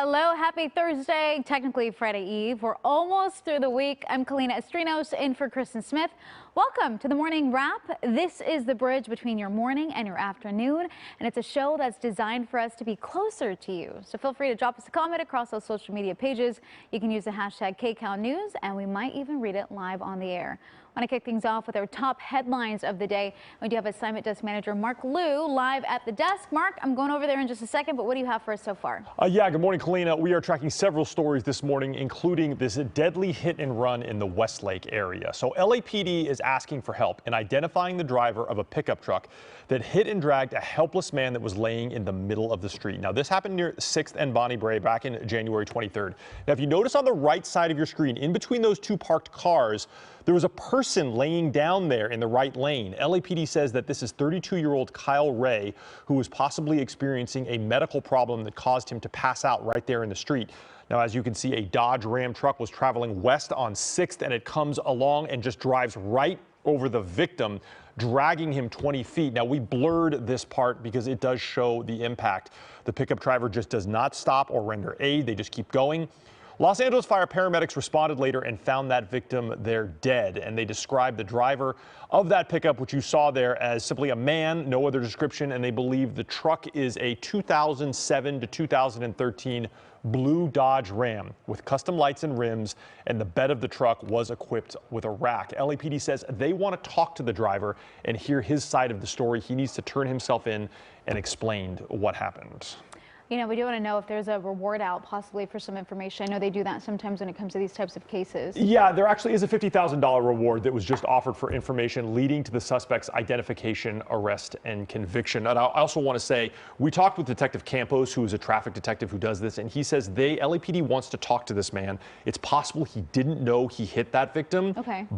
Hello, happy Thursday, technically Friday Eve. We're almost through the week. I'm Kalina Estrinos in for Kristen Smith. Welcome to the Morning Wrap. This is the bridge between your morning and your afternoon, and it's a show that's designed for us to be closer to you. So feel free to drop us a comment across those social media pages. You can use the hashtag KCalNews, and we might even read it live on the air. I want to kick things off with our top headlines of the day. We do have assignment desk manager Mark Liu live at the desk. Mark, I'm going over there in just a second, but what do you have for us so far? Good morning, Kalina. We are tracking several stories this morning, including this deadly hit and run in the Westlake area. So LAPD is asking for help in identifying the driver of a pickup truck that hit and dragged a helpless man that was laying in the middle of the street. Now, this happened near 6th and Bonnie Bray back in January 23rd. Now, if you notice on the right side of your screen, in between those two parked cars, there was a person laying down there in the right lane. LAPD says that this is 32-year-old Kyle Ray, who was possibly experiencing a medical problem that caused him to pass out right there in the street. Now, as you can see, a Dodge Ram truck was traveling west on 6th, and it comes along and just drives right over the victim, dragging him 20 feet. Now, we blurred this part because it does show the impact. The pickup driver just does not stop or render aid. They just keep going. Los Angeles fire paramedics responded later and found that victim there dead, and they described the driver of that pickup, which you saw there, as simply a man, no other description, and they believe the truck is a 2007 to 2013 blue Dodge Ram with custom lights and rims, and the bed of the truck was equipped with a rack. LAPD says they want to talk to the driver and hear his side of the story. He needs to turn himself in and explain what happened. You know, we do want to know if there's a reward out possibly for some information. I know they do that sometimes when it comes to these types of cases. Yeah, there actually is a $50,000 reward that was just offered for information leading to the suspect's identification, arrest, and conviction. And I also want to say, we talked with Detective Campos, who is a traffic detective who does this, and he says LAPD wants to talk to this man. It's possible he didn't know he hit that victim,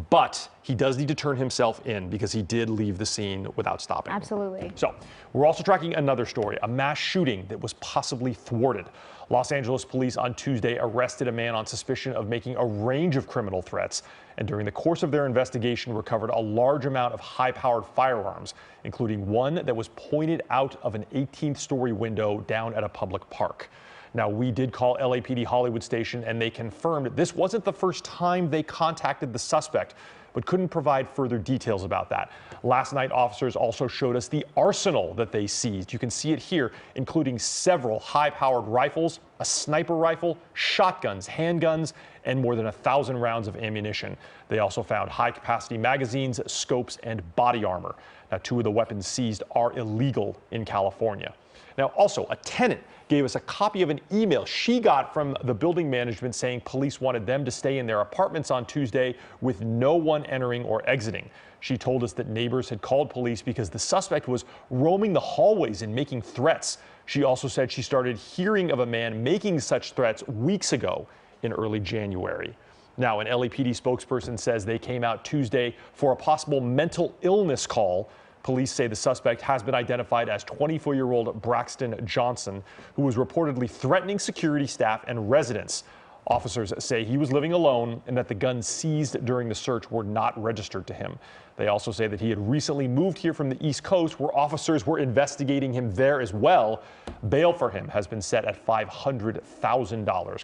but he does need to turn himself in because he did leave the scene without stopping. Absolutely. So we're also tracking another story, a mass shooting that was possibly thwarted. Los Angeles police on Tuesday arrested a man on suspicion of making a range of criminal threats, and during the course of their investigation recovered a large amount of high-powered firearms, including one that was pointed out of an 18th-story window down at a public park. Now, we did call LAPD Hollywood Station, and they confirmed this wasn't the first time they contacted the suspect, but couldn't provide further details about that. Last night, officers also showed us the arsenal that they seized. You can see it here, including several high-powered rifles, a sniper rifle, shotguns, handguns, and more than 1,000 rounds of ammunition. They also found high-capacity magazines, scopes, and body armor. Now, 2 of the weapons seized are illegal in California. Now, also, a tenant gave us a copy of an email she got from the building management saying police wanted them to stay in their apartments on Tuesday with no one entering or exiting. She told us that neighbors had called police because the suspect was roaming the hallways and making threats. She also said she started hearing of a man making such threats weeks ago in early January. Now, an LAPD spokesperson says they came out Tuesday for a possible mental illness call. Police say the suspect has been identified as 24-year-old Braxton Johnson, who was reportedly threatening security staff and residents. Officers say he was living alone and that the guns seized during the search were not registered to him. They also say that he had recently moved here from the East Coast, where officers were investigating him there as well. Bail for him has been set at $500,000,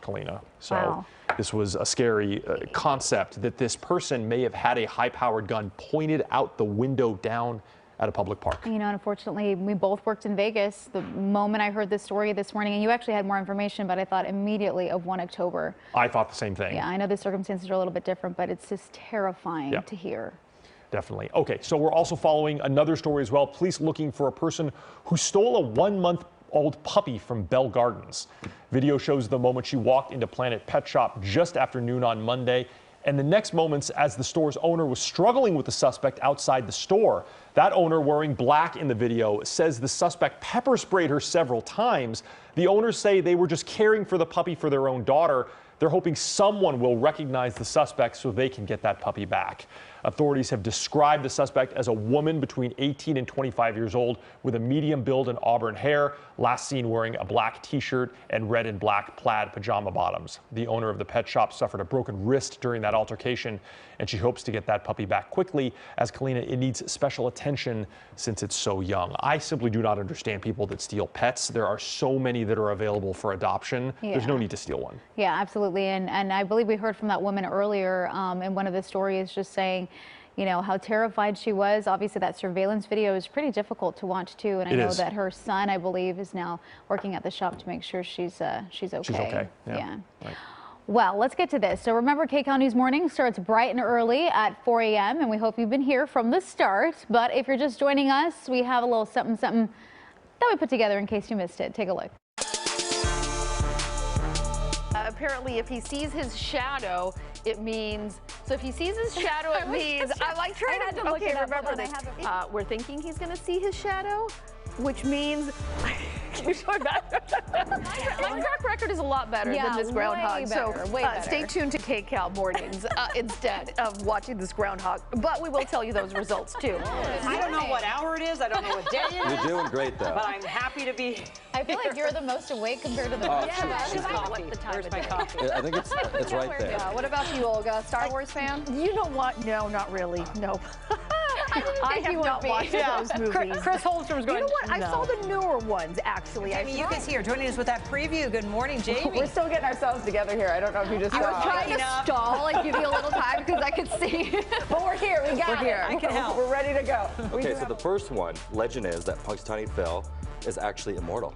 Kalina. So wow. This was a scary concept that this person may have had a high-powered gun pointed out the window down at a public park. You know, unfortunately, we both worked in Vegas. The moment I heard this story this morning, and you actually had more information, but I thought immediately of 1 October. I thought the same thing. Yeah, I know the circumstances are a little bit different, but it's just terrifying to hear. Definitely. Okay, so we're also following another story as well. Police looking for a person who stole a 1-month-old puppy from Bell Gardens. Video shows the moment she walked into Planet Pet Shop just after noon on Monday, and the next moments as the store's owner was struggling with the suspect outside the store. That owner, wearing black in the video, says the suspect pepper sprayed her several times. The owners say they were just caring for the puppy for their own daughter. They're hoping someone will recognize the suspect so they can get that puppy back. Authorities have described the suspect as a woman between 18 and 25 years old with a medium build and auburn hair, last seen wearing a black t-shirt and red and black plaid pajama bottoms. The owner of the pet shop suffered a broken wrist during that altercation, and she hopes to get that puppy back quickly, as Kalina, it needs special attention since it's so young. I simply do not understand people that steal pets. There are so many that are available for adoption. Yeah. There's no need to steal one. Yeah, absolutely. And I believe we heard from that woman earlier in one of the stories, just saying, you know, how terrified she was. Obviously, that surveillance video is pretty difficult to watch too. And I know that her son, I believe, is now working at the shop to make sure she's okay. She's okay. Yeah. Right. Well, let's get to this. So remember, KCAL News Morning starts bright and early at 4 a.m. and we hope you've been here from the start. But if you're just joining us, we have a little something that we put together in case you missed it. Take a look. Apparently, if he sees his shadow, it means. So if he sees his shadow, it means. I like trying to. Okay, remember this. We're thinking he's going to see his shadow, which means. My track record is a lot better than this Groundhog. Stay tuned to KCAL mornings instead of watching this Groundhog. But we will tell you those results too. I don't know what hour it is. I don't know what day it is. You're doing great though. But I'm happy to be. I feel like you're the most awake compared to the rest of us. Coffee. Where's my coffee? I think it's right there. What about you, Olga? Star Wars fan? You know what? No, not really. No. I have not watched those movies. Chris Holstrom's going. You know what? I saw the newer ones actually. Jamie Yuka's here joining us with that preview. Good morning, Jamie. We're still getting ourselves together here. I don't know if you just saw. I was trying to stall and give you a little time because I could see. But we're here. We got it. Here. I can help. We're ready to go. Okay, so the first one, legend is that Punxsutawney Phil is actually immortal.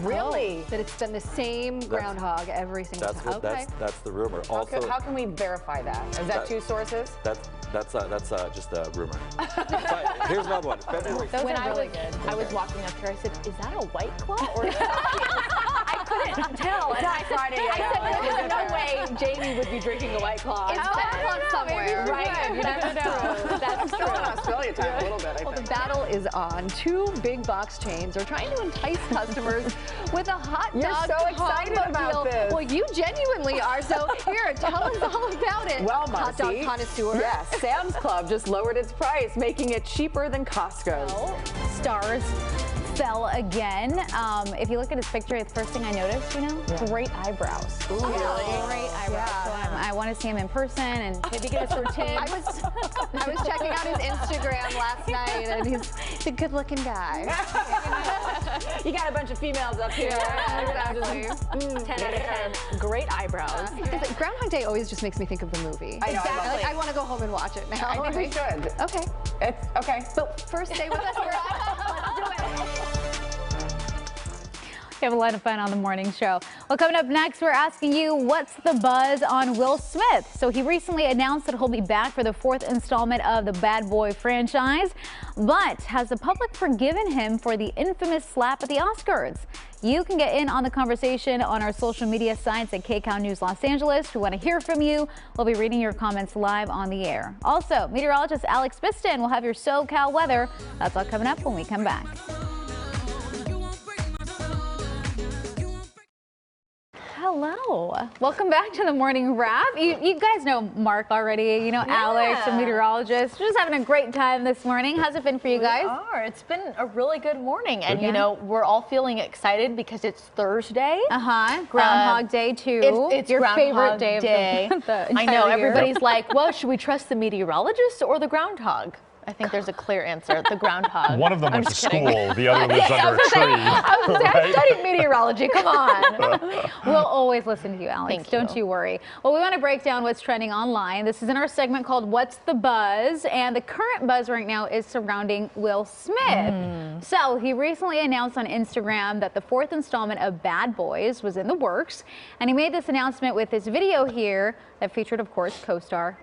Really? That it's been the same Groundhog every single time. That's the rumor. Also, How can we verify that? Is that two sources? That's just a rumor. But here's another one. February. When I was walking up here, I said, "Is that a White Claw or?" I couldn't tell. It's not Friday yet. I said, "There's no way Jamie would be drinking a White Claw." It's 10 o'clock somewhere, right? You never know. That's Still in Australia time a little bit, I Well, the think. battle is on. Two big box chains are trying to entice customers with a hot dog You're so excited combo about deal. this. Well, you genuinely are. So here, tell us all about it. Well, hot dog Marcy, connoisseur. yes, Sam's Club just lowered its price, making it cheaper than Costco's. Stars fell again. If you look at his picture, the first thing I noticed, great eyebrows. Ooh, really? Great eyebrows. So I want to see him in person and maybe get a routine. I was checking out his Instagram last night, and he's a good-looking guy. You got a bunch of females up here. Exactly. 10 out of 10. Great eyebrows. Groundhog Day always just makes me think of the movie. I know, Exactly. I want to go home and watch it now. I think we should. Okay. It's okay. But first, stay with us. Let's do it. We have a lot of fun on the morning show. Well, coming up next, we're asking you, what's the buzz on Will Smith? So he recently announced that he'll be back for the 4th installment of the Bad Boy franchise. But has the public forgiven him for the infamous slap at the Oscars? You can get in on the conversation on our social media sites at KCAL News Los Angeles. We want to hear from you. We'll be reading your comments live on the air. Also, meteorologist Alex Biston will have your SoCal weather. That's all coming up when we come back. Hello. Welcome back to the morning wrap. You guys know Mark already, Alex, the meteorologist. We're just having a great time this morning. How's it been for you guys? It's been a really good morning. And, we're all feeling excited because it's Thursday. Groundhog Day, too. It's your Groundhog favorite day Day. of the I know. entire year. Everybody's like, well, should we trust the meteorologist or the groundhog? I think there's a clear answer. The groundhog. One of them went to just kidding. school, the other lives under a tree. I studied meteorology. Come on. We'll always listen to you, Alex. Don't you worry. Well, we want to break down what's trending online. This is in our segment called What's the Buzz? And the current buzz right now is surrounding Will Smith. So he recently announced on Instagram that the 4th installment of Bad Boys was in the works. And he made this announcement with this video here that featured, of course, co-star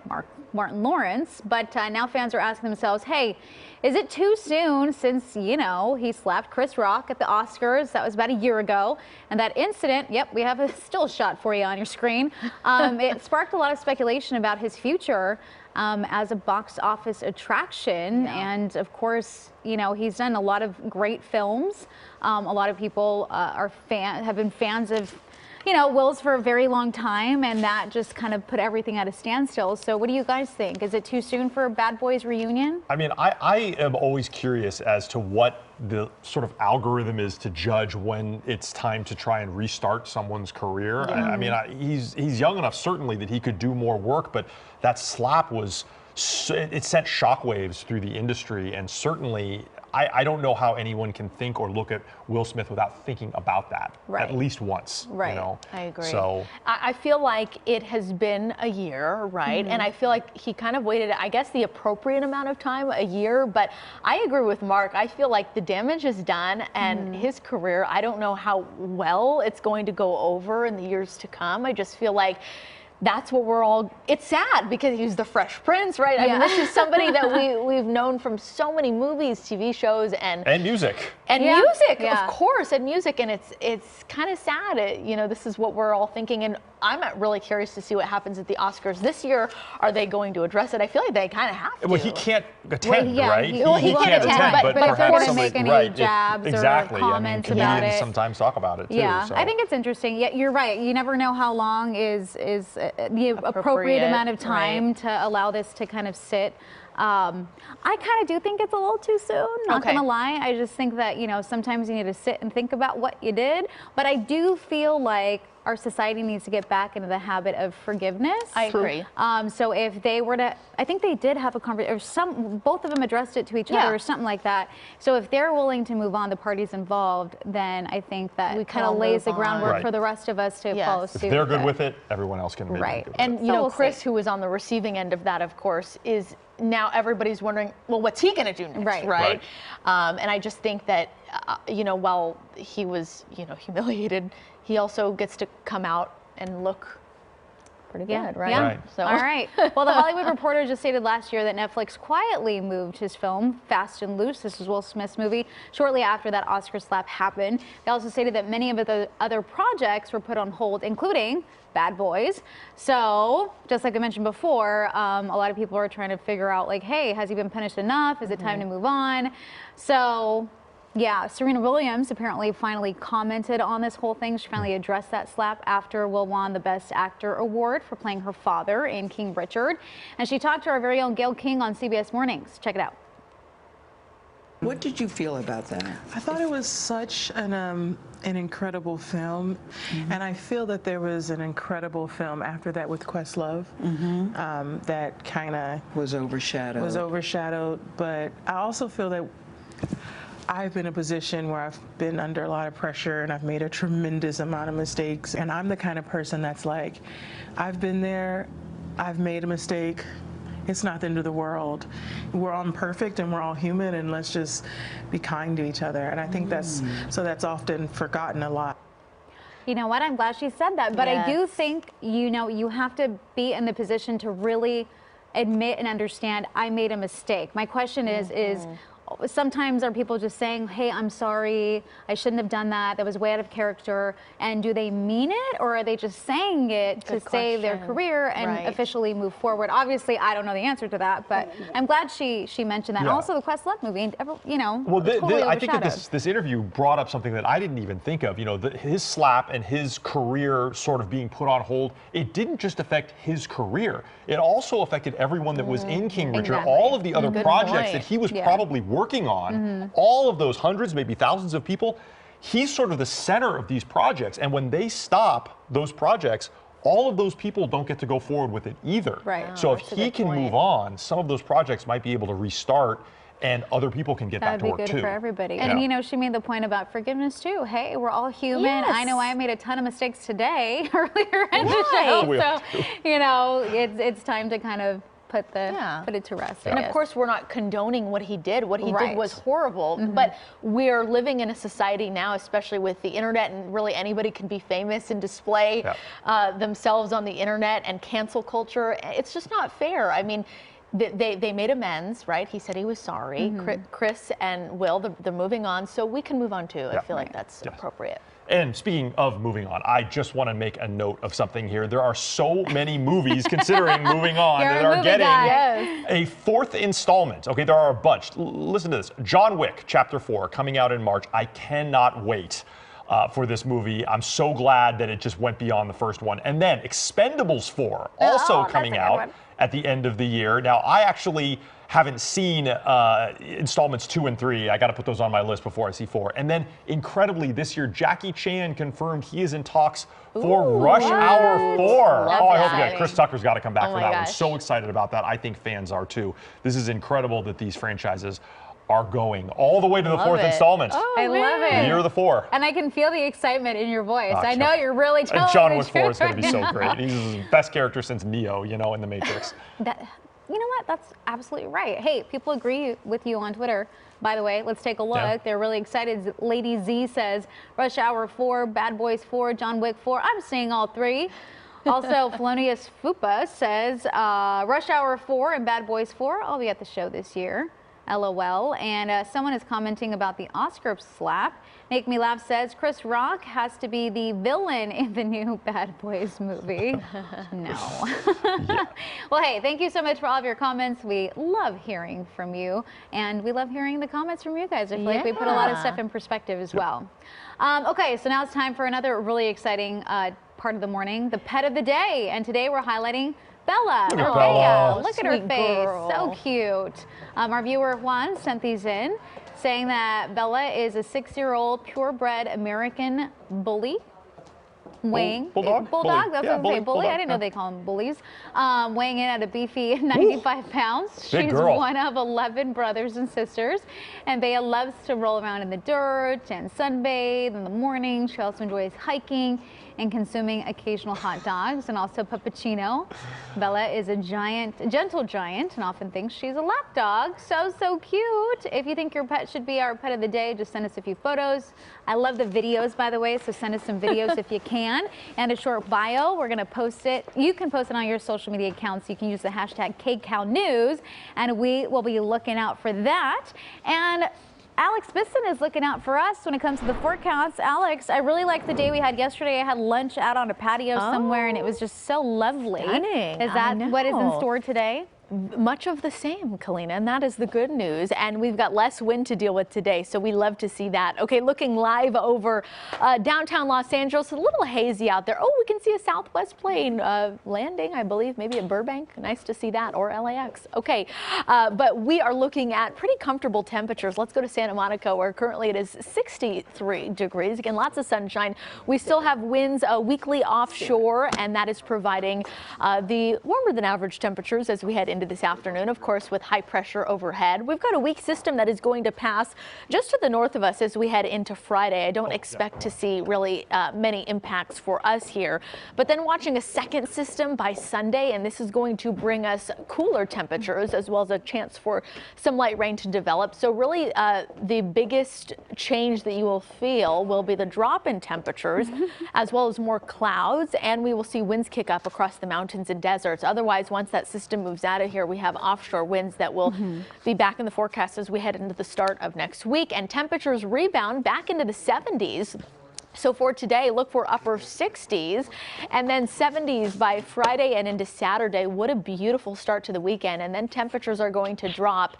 Martin Lawrence. But now fans are asking themselves, hey, is it too soon since, he slapped Chris Rock at the Oscars? That was about a year ago. And that incident, we have a still shot for you on your screen. It sparked a lot of speculation about his future as a box office attraction. And of course, he's done a lot of great films. A lot of people have been fans of you know, Will's for a very long time, and that just kind of put everything at a standstill. So what do you guys think? Is it too soon for a Bad Boys reunion? I mean, I am always curious as to what the sort of algorithm is to judge when it's time to try and restart someone's career. Yeah. I mean, he's young enough certainly that he could do more work, but that slap was, it sent shockwaves through the industry, and certainly I don't know how anyone can think or look at Will Smith without thinking about that at least once. Right. You know? I agree. So I feel like it has been a year, right? And I feel like he kind of waited, I guess, the appropriate amount of time, a year. But I agree with Mark. I feel like the damage is done, and his career, I don't know how well it's going to go over in the years to come. I just feel like that's what we're all, it's sad because he's the Fresh Prince, right? I mean, this is somebody that we've known from so many movies, TV shows, and music. And music, of course, and music. And it's kind of sad. You know, this is what we're all thinking. And I'm really curious to see what happens at the Oscars this year. Are they going to address it? I feel like they kind of have to. Well, he can't attend, right? He can't attend, but perhaps perhaps somebody, make any jabs or comments about it. Sometimes talk about it too. Yeah, so. I think it's interesting. Yeah, you're right. You never know how long is the appropriate amount of time to allow this to kind of sit. I kind of do think it's a little too soon, not gonna lie. I just think that, you know, sometimes you need to sit and think about what you did, but I do feel like our society needs to get back into the habit of forgiveness. I agree. So if they were to, I think they did have a conversation, or both of them addressed it to each other or something like that. So if they're willing to move on, the parties involved, then I think that we kind of lays the groundwork for the rest of us to follow suit. If they're good with it, everyone else can be good with it. And you know, Chris, who was on the receiving end of that, of course, is now everybody's wondering, well, what's he going to do next, right? And I just think that, you know, while he was, you know, humiliated, he also gets to come out and look pretty good, right? Yeah. So. All right. Well, the Hollywood Reporter just stated last year that Netflix quietly moved his film Fast and Loose. This is Will Smith's movie. Shortly after that Oscar slap happened, they also stated that many of the other projects were put on hold, including Bad Boys. So, just like I mentioned before, a lot of people are trying to figure out, like, hey, has he been punished enough? Is it time to move on? So, yeah, Serena Williams apparently finally commented on this whole thing. She finally addressed that slap after Will won the Best Actor award for playing her father in King Richard. And she talked to our very own Gayle King on CBS Mornings. Check it out. What did you feel about that? I thought it was such an incredible film, and I feel that there was an incredible film after that with Questlove that kind of was overshadowed. But I also feel that I've been in a position where I've been under a lot of pressure and I've made a tremendous amount of mistakes, and I'm the kind of person that's like, I've been there, I've made a mistake. It's not the end of the world. We're all imperfect and we're all human, and let's just be kind to each other. And I think that's often forgotten a lot. You know what? I'm glad she said that. But I do think, you know, you have to be in the position to really admit and understand, I made a mistake. My question is sometimes are people just saying, hey, I'm sorry, I shouldn't have done that, that was way out of character, and do they mean it, or are they just saying it to save their career and officially move forward? Obviously, I don't know the answer to that, but I'm glad she mentioned that. And also the Questlove movie, you know, well, totally I think that this interview brought up something that I didn't even think of. You know, his slap and his career sort of being put on hold, it didn't just affect his career. It also affected everyone that was in King Richard, all of the other projects that he was probably working on, all of those hundreds, maybe thousands of people. He's sort of the center of these projects, and when they stop those projects, all of those people don't get to go forward with it either. So if he can move on, some of those projects might be able to restart, and other people can get back to work too. That would be good for everybody. And you know, she made the point about forgiveness too. Hey, we're all human. I know I made a ton of mistakes today earlier in the show. So, you know, it's time to kind of put it to rest. And of course, we're not condoning what he did. What he did was horrible. But we're living in a society now, especially with the internet, and really anybody can be famous and display themselves on the internet, and cancel culture. It's just not fair. I mean, they made amends, right? He said he was sorry. Chris and Will, they're moving on, so we can move on too. I feel like that's appropriate. And speaking of moving on, I just want to make a note of something here. There are so many movies considering moving on that are getting a fourth installment. Okay, there are a bunch. Listen to this. John Wick, Chapter 4, coming out in March. I cannot wait. for this movie. I'm so glad that it just went beyond the first one. And then Expendables 4 also coming out at the end of the year. Now, I actually haven't seen installments 2 and 3. I got to put those on my list before I see 4. And then, incredibly, this year, Jackie Chan confirmed he is in talks for Rush Hour 4. I hope Chris Tucker's got to come back for that one. So excited about that. I think fans are too. This is incredible that these franchises are going all the way to the 4th installment. I love it. The year of the 4. And I can feel the excitement in your voice. I know you're really telling me. John Wick 4 is going to be so great. He's the best character since Neo, you know, in The Matrix. You know what? That's absolutely right. Hey, people agree with you on Twitter. By the way, let's take a look. Yeah. They're really excited. Lady Z says, Rush Hour 4, Bad Boys 4, John Wick 4. I'm seeing all 3. Also, Felonious Fupa says, Rush Hour 4 and Bad Boys 4. I'll be at the show this year. LOL. And someone is commenting about the Oscar slap. Make Me Laugh says Chris Rock has to be the villain in the new Bad Boys movie. No. Well, hey, thank you so much for all of your comments. We love hearing from you, and we love hearing the comments from you guys. I feel like we put a lot of stuff in perspective as well. Okay, so now it's time for another really exciting part of the morning, the pet of the day. And today we're highlighting Bella. Look at her face. So cute. Our viewer Juan sent these in, saying that Bella is a 6-year-old purebred American bully. Bulldog? That's what they say, bully. I didn't know they call them bullies. Weighing in at a beefy 95 pounds. She's one of 11 brothers and sisters. And Bella loves to roll around in the dirt and sunbathe in the morning. She also enjoys hiking and consuming occasional hot dogs and also puppuccino. Bella is a gentle giant, and often thinks she's a lap dog. So cute. If you think your pet should be our pet of the day, just send us a few photos. I love the videos, by the way, so send us some videos if you can, and a short bio. We're gonna post it. You can post it on your social media accounts. You can use the hashtag KCalNews, and we will be looking out for that. And Alex Bisson is looking out for us when it comes to the forecasts. Alex, I really liked the day we had yesterday. I had lunch out on a patio somewhere, and it was just so lovely. Stunning. Is that what is in store today? Much of the same, Kalina, and that is the good news. And we've got less wind to deal with today, so we love to see that. Okay, looking live over downtown Los Angeles, a little hazy out there. Oh, we can see a Southwest plane landing, I believe, maybe at Burbank. Nice to see that, or LAX. Okay, but we are looking at pretty comfortable temperatures. Let's go to Santa Monica, where currently it is 63 degrees. Again, lots of sunshine. We still have winds weekly offshore, and that is providing the warmer than average temperatures as we head into this afternoon, of course, with high pressure overhead. We've got a weak system that is going to pass just to the north of us as we head into Friday. I don't expect to see really many impacts for us here, but then watching a second system by Sunday, and this is going to bring us cooler temperatures as well as a chance for some light rain to develop. So really the biggest change that you will feel will be the drop in temperatures as well as more clouds, and we will see winds kick up across the mountains and deserts. Otherwise, once that system moves out of here, we have offshore winds that will be back in the forecast as we head into the start of next week, and temperatures rebound back into the 70s. So for today, look for upper 60s and then 70s by Friday and into Saturday. What a beautiful start to the weekend. And then temperatures are going to drop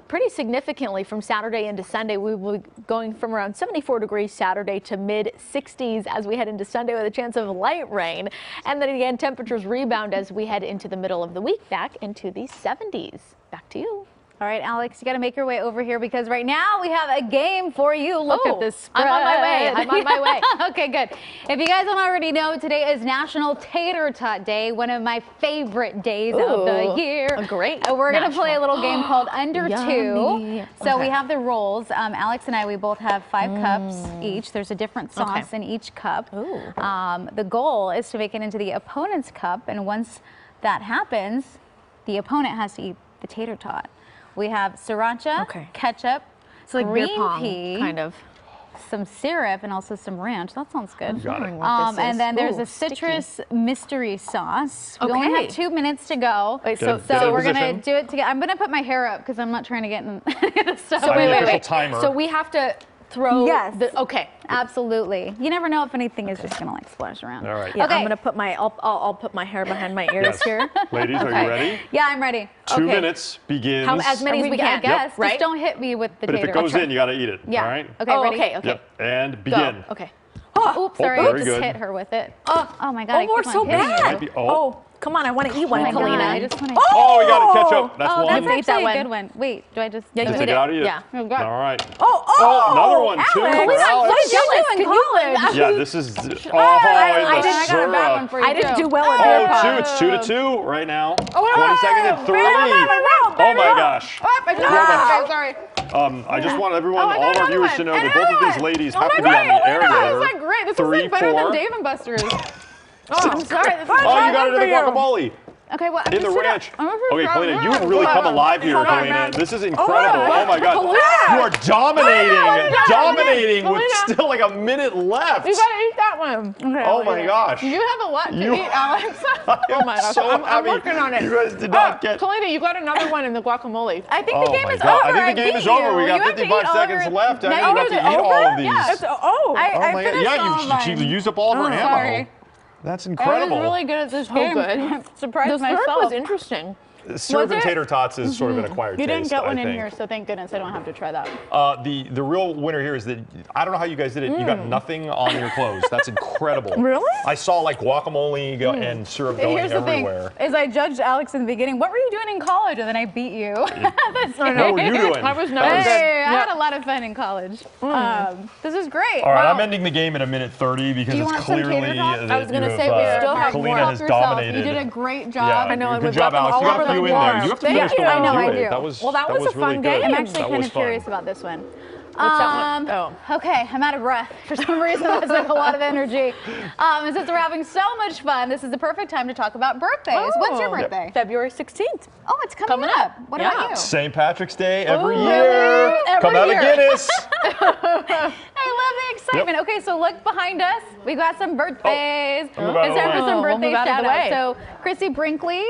pretty significantly from Saturday into Sunday. We will be going from around 74 degrees Saturday to mid 60s as we head into Sunday with a chance of light rain. And then again, temperatures rebound as we head into the middle of the week back into the 70s. Back to you. All right, Alex, you got to make your way over here because right now we have a game for you. Look at this spread. I'm on my way. I'm on my way. Okay, good. If you guys don't already know, today is National Tater Tot Day, one of my favorite days of the year. Great. We're going to play a little game called Under Two. So we have the rolls. Alex and I, we both have 5 cups each. There's a different sauce in each cup. The goal is to make it into the opponent's cup, and once that happens, the opponent has to eat the tater tot. We have sriracha, ketchup, so like green pea, kind of, some syrup, and also some ranch. That sounds good. And then there's a citrus mystery sauce. We only have 2 minutes to go. Wait, so we're gonna do it together. I'm gonna put my hair up because I'm not trying to get in the stuff. So wait. So we have to throw. Yes. Okay. Absolutely. You never know if anything is just gonna like splash around. All right. Yeah, Okay. I'm gonna put my. I'll put my hair behind my ears here. Ladies, are you ready? Yeah, I'm ready. 2 minutes begins. As many as we I can. guess. Right? Just don't hit me with the But if tater. it goes in, you got to eat it. Yeah. All right? Okay, ready? Okay. Yep. And begin. Go. Okay. Oh, oops, sorry. very I just good. hit her with it. Oh my God. I we're keep on so hitting bad. you. Might be- Oh, come on! I want to eat one, Oh my God, Kalina. I just want to. Oh, we got to catch up. That's Oh, one. that's ate that actually a one. good one. Wait, do I just? Yeah, Just you take eat it it. out of you? Yeah. All right. Oh, another one, too. Alex. for Kalina, Alex. what did you do in college? Yeah, this is. I the got a bad syrup. one for you. I didn't too. do well in beer pong. Oh, it's 2-2 right now. 20 seconds and 3. Oh my gosh. I just okay, sorry. I just want everyone, Oh, I got all of our another viewers one. to know that Another both of these one. ladies Oh have my to be God, on the air This later. is like great. This 3, is like better 4. than Dave and Buster's. Oh, I'm sorry. This is Oh, you got it in the guacamole. Okay, well, In the ranch. Okay, Kalina, you would really come alive here, Hold on, Kalina. man. This is incredible. Oh my God. You are dominating with still like a minute left. You gotta eat that one. Okay, Oh my gosh. You have a lot to You- eat, Alex. Oh my gosh, so I'm happy working on it. You guys did not get. Kalina, you got another one in the guacamole. I think Oh the game my is God. over. I think the game is beat over. We you. got You have to 55 eat all seconds your- left. I Now think you have to eat all of these. Yeah. Oh I my God. finished all of Yeah, she mine. used up all of her ammo. Sorry. That's I incredible. was really good at this So game. good. I'm surprised The syrup myself. was interesting. Syrup and it? tater tots is sort of an acquired You didn't taste, get one I in think. here, so thank goodness I don't have to try that. The real winner here is that I don't know how you guys did it. You got nothing on your clothes. That's incredible. Really? I saw like guacamole and syrup going Here's the everywhere. thing: is I judged Alex in the beginning. What were you doing in college? And then I beat you. That's What were you doing? I was That nervous. Hey, I had a lot of fun in college. This is great. All right, Wow. I'm ending the game at a minute 30 because Do you it's want some tater clearly tots? I was gonna say, we still have more. Kalina Help has yourself. dominated. You did a great Yeah, job. I know, and good we've job, got them Alex. all You got over a few the in there. board. You have to Thank finish the you. one I know, do I it. do. Well, that was a really fun good. game. I'm actually That kind was of fun. curious about this one. What's that one? Oh. Okay, I'm out of breath. For some reason, that's like a lot of energy. And since we're having so much fun, this is the perfect time to talk about birthdays. What's your birthday? February 16th. Oh, it's coming up. What about you? St. Patrick's Day every Ooh, year. every Come out year. of Guinness. I love the excitement. Okay, so look behind us. We got some birthdays. I'll move out of It's the time for way. some We'll birthday move out of the shout outs. way. So Chrissy Brinkley.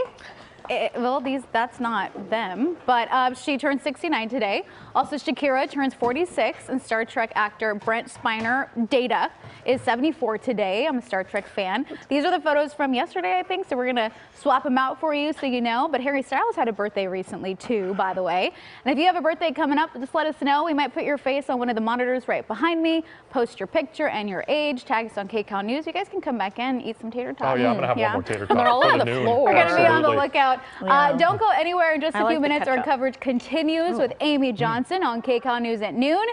Well, that's not them, but she turned 69 today. Also, Shakira turns 46, and Star Trek actor Brent Spiner, Data, is 74 today. I'm a Star Trek fan. These are the photos from yesterday, I think, so we're going to swap them out for you so you know. But Harry Styles had a birthday recently, too, by the way. And if you have a birthday coming up, just let us know. We might put your face on one of the monitors right behind me, post your picture and your age, tag us on KCAL News. You guys can come back in and eat some tater tots. Oh, yeah, I'm going to have one more tater tot. They're all for over the noon. floor. We're going to be on the Absolutely. lookout. Don't go anywhere in just a like few the minutes. Our ketchup. coverage continues with Amy Johnson on KCAL News at noon.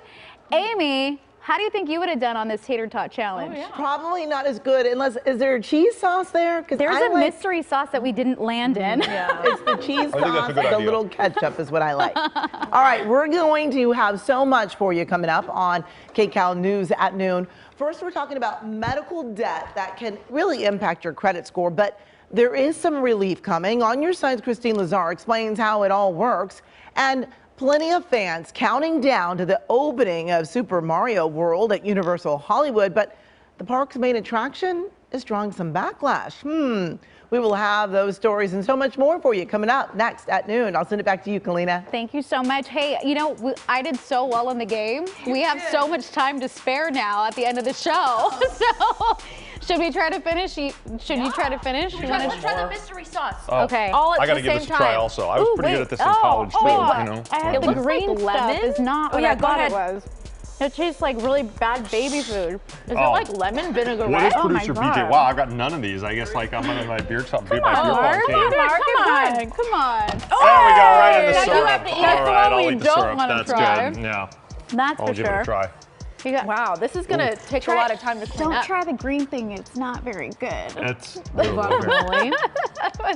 Amy, how do you think you would have done on this tater tot challenge? Probably not as good unless, is there a cheese sauce there? Because There's a mystery sauce that we didn't land in. It's the cheese I think that's sauce, a good the idea. little ketchup is what I like. All right, we're going to have so much for you coming up on KCAL News at noon. First, we're talking about medical debt that can really impact your credit score, but there is some relief coming. On your side, Christine Lazar explains how it all works, and plenty of fans counting down to the opening of Super Mario World at Universal Hollywood, but the park's main attraction is drawing some backlash. We will have those stories and so much more for you coming up next at noon. I'll send it back to you, Kalina. Thank you so much. Hey, you know, I did so well in the game. We have so much time to spare now at the end of the show. So, should we try to finish? Should you try to finish? You want to Try the mystery sauce. Oh, Okay. All at I got the to give same this a try time. also. I was Ooh, pretty wait. good at this in college, too, wait, you know. I have It the looks like green lemon. stuff. Is not what yeah, I go thought ahead. it was. It tastes like really bad baby food. Is it Oh. like lemon vinaigrette? What is Oh my producer God. BJ? Wow, I've got none of these. I guess like I'm on my beer top. Come my beer on, pong Mark. team. Come on. There we go, Oh, right in the now syrup. you have to eat All the right, one I'll we eat the don't syrup. wanna That's try. good. Yeah, That's I'll for give it sure. a try. Wow, this is gonna take a lot of time to clean Don't up. try the green thing. It's not very good. It's Guacamole.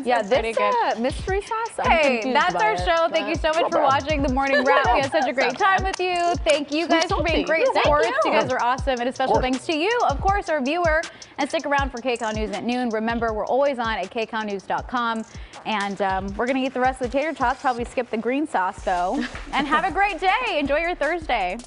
Yeah, this mystery sauce. I'm Hey, confused that's by our it, show. Thank you so much for watching The Morning Wrap. We had such a great time with you. Thank you guys for being great sports. You guys are awesome. And a special thanks to you, of course, our viewer. And stick around for KCAL News at noon. Remember, we're always on at kcalnews.com. And we're going to eat the rest of the tater tots, probably skip the green sauce, though. And have a great day. Enjoy your Thursday.